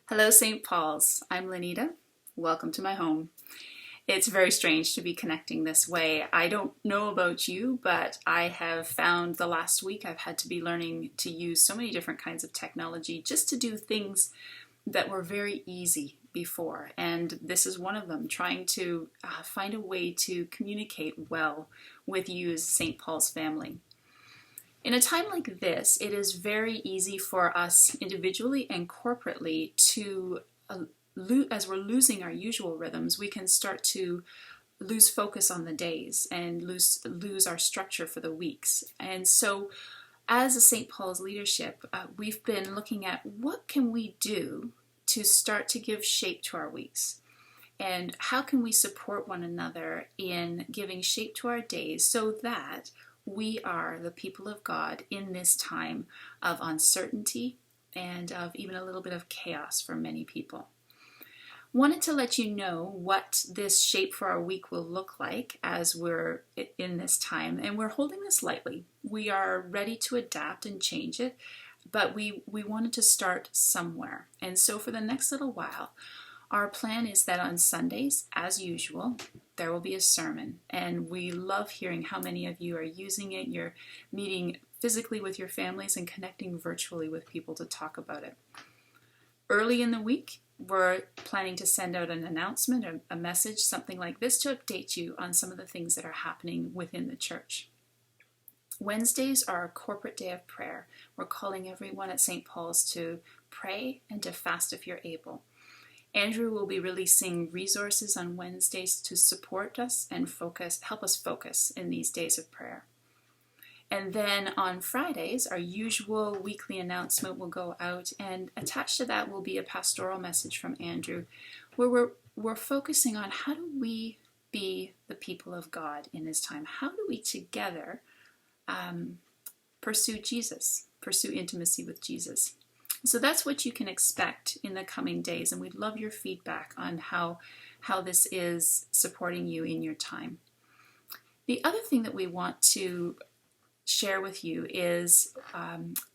Hello, St. Paul's. I'm Lenita. Welcome to my home. It's very strange to be connecting this way. I don't know about you, but I have found the last week I've had to be learning to use so many different kinds of technology just to do things that were very easy before. And this is one of them, trying to find a way to communicate well with you as St. Paul's family. In a time like this, it is very easy for us individually and corporately to, as we're losing our usual rhythms, we can start to lose focus on the days and lose our structure for the weeks. And so as a St. Paul's leadership, we've been looking at what can we do to start to give shape to our weeks. And how can we support one another in giving shape to our days so that we are the people of God in this time of uncertainty and of even a little bit of chaos for many people. Wanted to let you know what this shape for our week will look like as we're in this time, and we're holding this lightly. We are ready to adapt and change it, but we wanted to start somewhere. And so for the next little while, our plan is that on Sundays, as usual, there will be a sermon. And we love hearing how many of you are using it. You're meeting physically with your families and connecting virtually with people to talk about it. Early in the week, we're planning to send out an announcement or a message, something like this, to update you on some of the things that are happening within the church. Wednesdays are a corporate day of prayer. We're calling everyone at St. Paul's to pray and to fast if you're able. Andrew will be releasing resources on Wednesdays to support us and help us focus in these days of prayer. And then on Fridays, our usual weekly announcement will go out, and attached to that will be a pastoral message from Andrew, where we're focusing on how do we be the people of God in this time? How do we together pursue Jesus, pursue intimacy with Jesus? So that's what you can expect in the coming days, and we'd love your feedback on how this is supporting you in your time. The other thing that we want to share with you is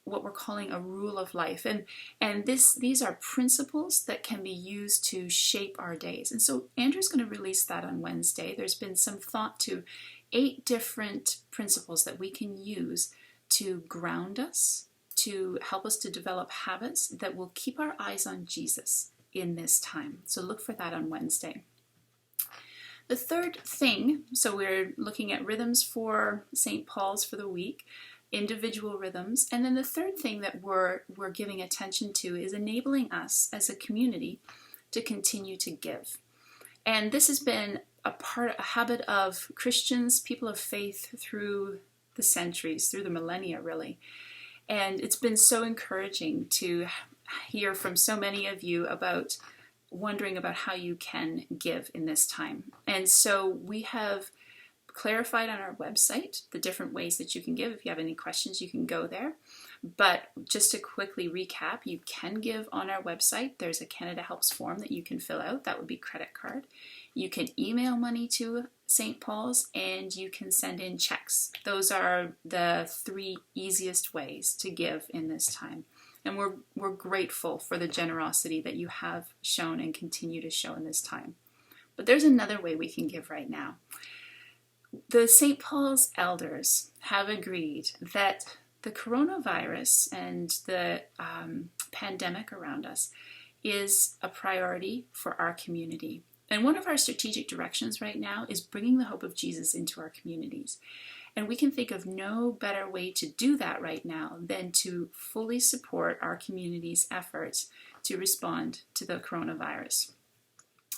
what we're calling a rule of life, and these are principles that can be used to shape our days. And so Andrew's going to release that on Wednesday. There's been some thought to 8 different principles that we can use to ground us, to help us to develop habits that will keep our eyes on Jesus in this time. So look for that on Wednesday. The third thing, so we're looking at rhythms for St. Paul's for the week, individual rhythms, and then the third thing that we're giving attention to is enabling us as a community to continue to give. And this has been a habit of Christians, people of faith, through the centuries, through the millennia really. And it's been so encouraging to hear from so many of you about wondering about how you can give in this time. And so we have clarified on our website the different ways that you can give. If you have any questions, you can go there. But just to quickly recap, you can give on our website. There's a Canada Helps form that you can fill out. That would be credit card. You can email money to St. Paul's, and you can send in checks. Those are the 3 easiest ways to give in this time. And we're grateful for the generosity that you have shown and continue to show in this time. But there's another way we can give right now. The St. Paul's elders have agreed that the coronavirus and the pandemic around us is a priority for our community. And one of our strategic directions right now is bringing the hope of Jesus into our communities. And we can think of no better way to do that right now than to fully support our community's efforts to respond to the coronavirus.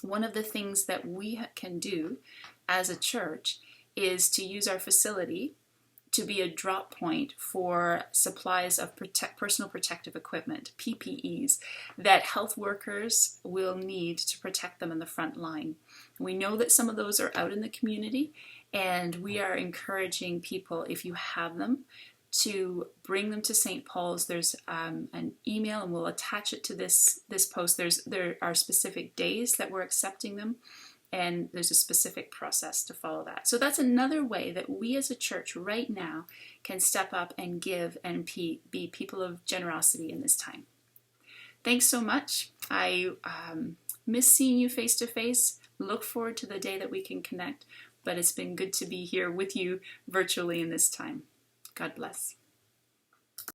One of the things that we can do as a church is to use our facility to be a drop point for supplies of personal protective equipment, PPEs, that health workers will need to protect them in the front line. We know that some of those are out in the community, and we are encouraging people, if you have them, to bring them to St. Paul's. There's an email, and we'll attach it to this post. There are specific days that we're accepting them, and there's a specific process to follow that. So that's another way that we as a church right now can step up and give and be people of generosity in this time. Thanks so much. I miss seeing you face to face. Look forward to the day that we can connect, but it's been good to be here with you virtually in this time. God bless.